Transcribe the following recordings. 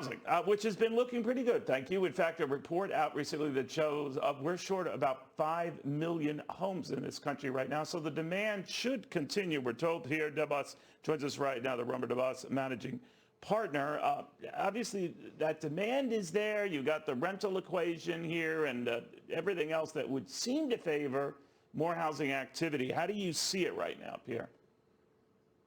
housing, which has been looking pretty good, thank you. In fact, a report out recently that shows we're short of about 5 million homes in this country right now. So the demand should continue. We're told. Pierre Debbas joins us right now, the Debbas managing partner. Obviously, that demand is there. You got the rental equation here and everything else that would seem to favor more housing activity. How do you see it right now, Pierre?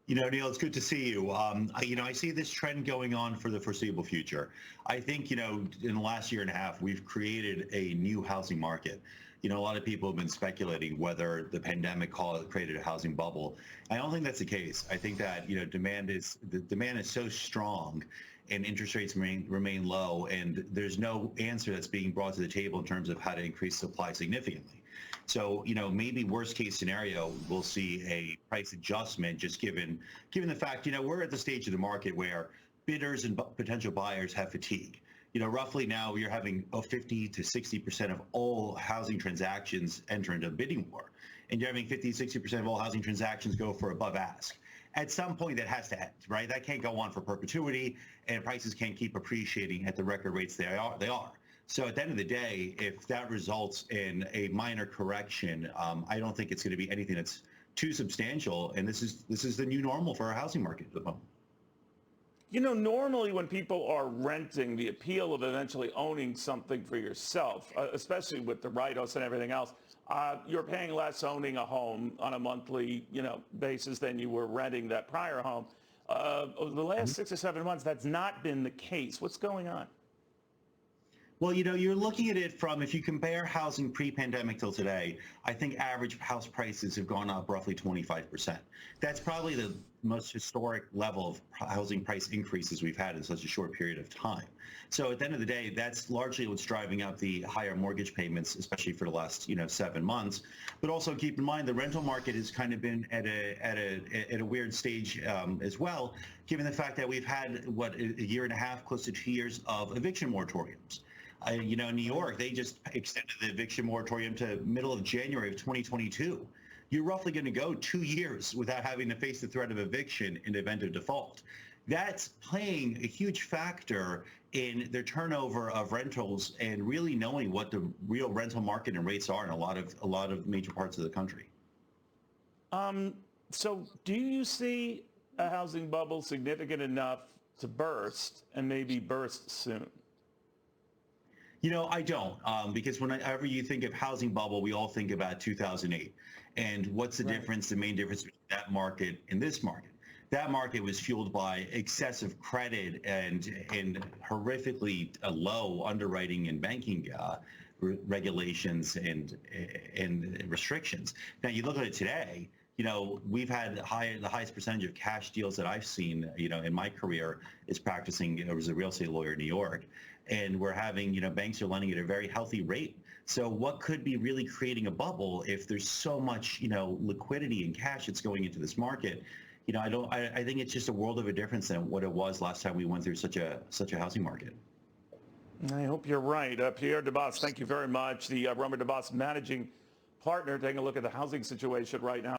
Neil, it's good to see you. I see this trend going on for the foreseeable future. I think, in the last year and a half, we've created a new housing market. A lot of people have been speculating whether the pandemic created a housing bubble. I don't think that's the case. I think that, demand is so strong and interest rates remain low, and there's no answer that's being brought to the table in terms of how to increase supply significantly. So, maybe worst case scenario, we'll see a price adjustment just given the fact, we're at the stage of the market where bidders and potential buyers have fatigue. Roughly now you're having 50 to 60% of all housing transactions enter into a bidding war, and you're having 50 to 60% of all housing transactions go for above ask. At some point that has to end, right? That can't go on for perpetuity, and prices can't keep appreciating at the record rates they are. So at the end of the day, if that results in a minor correction, I don't think it's going to be anything that's too substantial. And this is the new normal for our housing market at the moment. Normally when people are renting, the appeal of eventually owning something for yourself, especially with the write-offs and everything else, you're paying less owning a home on a monthly, basis than you were renting that prior home. Over the last 6 or 7 months, that's not been the case. What's going on? Well, you're looking at it from, if you compare housing pre-pandemic till today, I think average house prices have gone up roughly 25%. That's probably the most historic level of housing price increases we've had in such a short period of time. So at the end of the day, that's largely what's driving up the higher mortgage payments, especially for the last 7 months. But also keep in mind the rental market has kind of been at a weird stage as well, given the fact that we've had a year and a half, close to 2 years of eviction moratoriums. In New York, they just extended the eviction moratorium to middle of January of 2022. You're roughly going to go 2 years without having to face the threat of eviction in the event of default. That's playing a huge factor in their turnover of rentals and really knowing what the real rental market and rates are in a lot of major parts of the country. So do you see a housing bubble significant enough to burst, and maybe burst soon? I don't, because whenever you think of housing bubble, we all think about 2008. And what's the difference, the main difference between that market and this market? That market was fueled by excessive credit and horrifically low underwriting and banking regulations and restrictions. Now, you look at it today, we've had the highest percentage of cash deals that I've seen, in my career is practicing as a real estate lawyer in New York. And we're having, banks are lending at a very healthy rate. So what could be really creating a bubble if there's so much, liquidity and cash that's going into this market? I think it's just a world of a difference than what it was last time we went through such a housing market. I hope you're right. Pierre Debbas, thank you very much. The Debbas managing partner, taking a look at the housing situation right now.